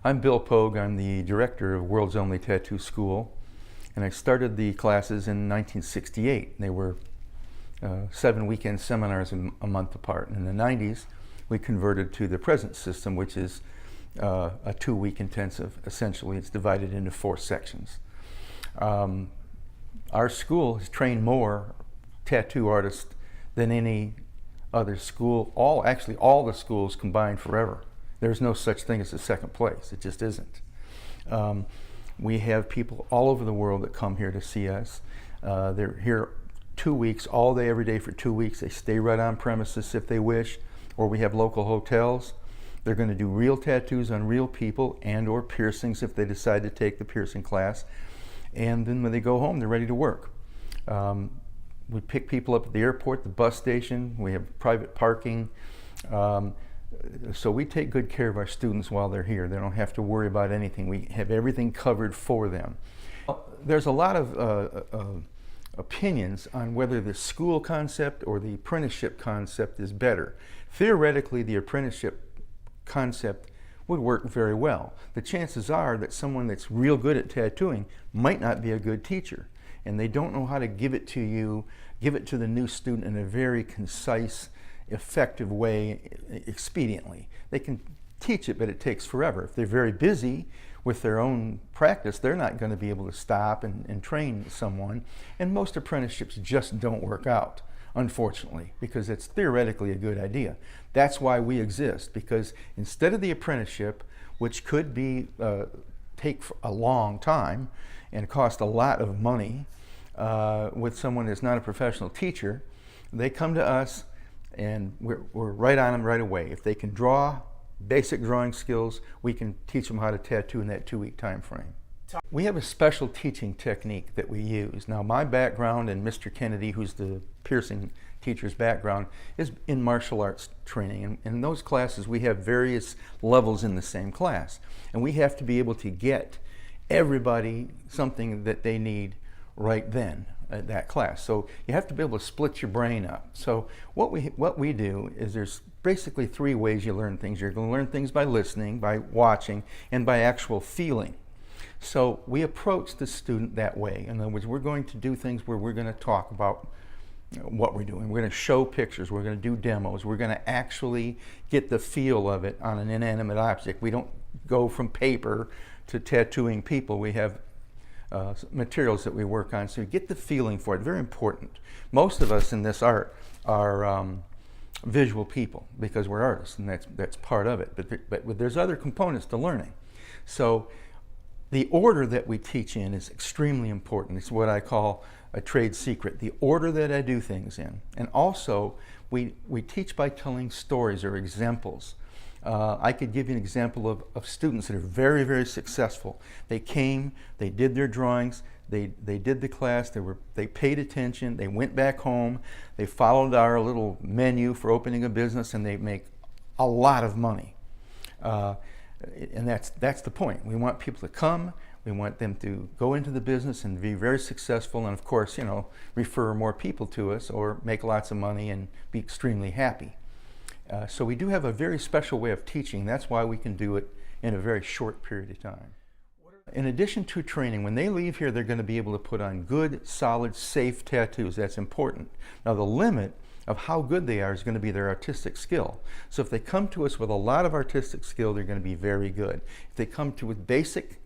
I'm Bill Pogue. I'm the director of World's Only Tattoo School, and I started the classes in 1968. They were 7 weekend seminars a month apart. In the 90s, we converted to the present system, which is a 2-week intensive. Essentially, it's divided into 4 sections. Our school has trained more tattoo artists than any other school, actually all the schools combined forever. There's no such thing as a second place. It just isn't. We have people all over the world that come here to see us. They're here 2 weeks, all day, every day for 2 weeks. They stay right on premises if they wish, or we have local hotels. They're going to do real tattoos on real people and or piercings if they decide to take the piercing class. And then when they go home, they're ready to work. We pick people up at the airport, the bus station. We have private parking. So we take good care of our students while they're here. They don't have to worry about anything. We have everything covered for them. There's a lot of opinions on whether the school concept or the apprenticeship concept is better. Theoretically, the apprenticeship concept would work very well. The chances are that someone that's real good at tattooing might not be a good teacher, and they don't know how to give it to you, give it to the new student in a very concise, effective way, expediently. They can teach it, but it takes forever. If they're very busy with their own practice, they're not going to be able to stop and train someone. And most apprenticeships just don't work out, unfortunately, because it's theoretically a good idea. That's why we exist, because instead of the apprenticeship, which could be take a long time and cost a lot of money with someone that's not a professional teacher, they come to us and we're right on them right away. If they can draw, basic drawing skills, we can teach them how to tattoo in that 2-week time frame. We have a special teaching technique that we use. Now, my background and Mr. Kennedy, who's the piercing teacher's background, is in martial arts training. And in those classes, we have various levels in the same class. And we have to be able to get everybody something that they need right then at that class. So you have to be able to split your brain up. So what we do is there's basically 3 ways you learn things. You're going to learn things by listening, by watching, and by actual feeling. So we approach the student that way. In other words, we're going to do things where we're going to talk about what we're doing. We're going to show pictures. We're going to do demos. We're going to actually get the feel of it on an inanimate object. We don't go from paper to tattooing people. We have materials that we work on, so you get the feeling for it. Very important. Most of us in this art are visual people because we're artists, and that's part of it. But there's other components to learning. So the order that we teach in is extremely important. It's what I call a trade secret, the order that I do things in. And also, we teach by telling stories or examples. I could give you an example of students that are very, very successful. They came, they did their drawings, they did the class, they paid attention, they went back home, they followed our little menu for opening a business, and they make a lot of money. And that's the point. We want people to come, we want them to go into the business and be very successful, and of course, refer more people to us or make lots of money and be extremely happy. So we do have a very special way of teaching. That's why we can do it in a very short period of time. In addition to training, when they leave here, they're going to be able to put on good, solid, safe tattoos. That's important. Now, the limit of how good they are is going to be their artistic skill. So if they come to us with a lot of artistic skill, they're going to be very good. If they come to with basic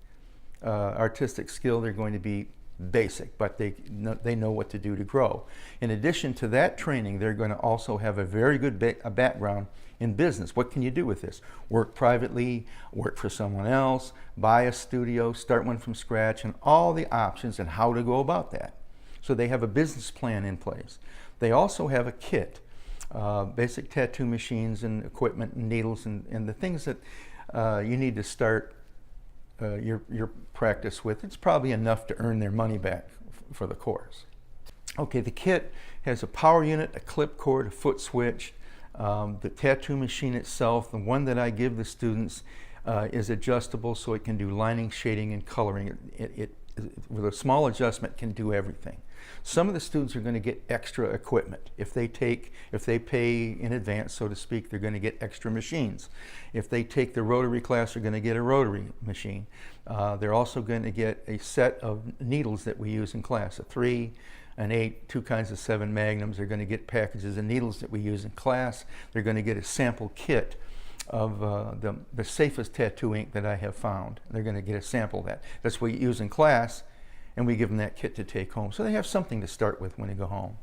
artistic skill, they're going to be basic, but they know what to do to grow. In addition to that training, they're going to also have a very good background in business. What can you do with this? Work privately, work for someone else, buy a studio, start one from scratch, and all the options and how to go about that. So they have a business plan in place. They also have a kit, basic tattoo machines and equipment and needles and the things that you need to start your practice with. It's probably enough to earn their money back for the course. Okay, the kit has a power unit, a clip cord, a foot switch. The tattoo machine itself, the one that I give the students, is adjustable so it can do lining, shading, and coloring. It with a small adjustment, can do everything. Some of the students are going to get extra equipment. If they pay in advance, so to speak, they're going to get extra machines. If they take the rotary class, they're going to get a rotary machine. They're also going to get a set of needles that we use in class, a 3, an 8, 2 kinds of 7 magnums. They're going to get packages of needles that we use in class. They're going to get a sample kit of the safest tattoo ink that I have found. They're going to get a sample of that. That's what we use in class, and we give them that kit to take home. So they have something to start with when they go home.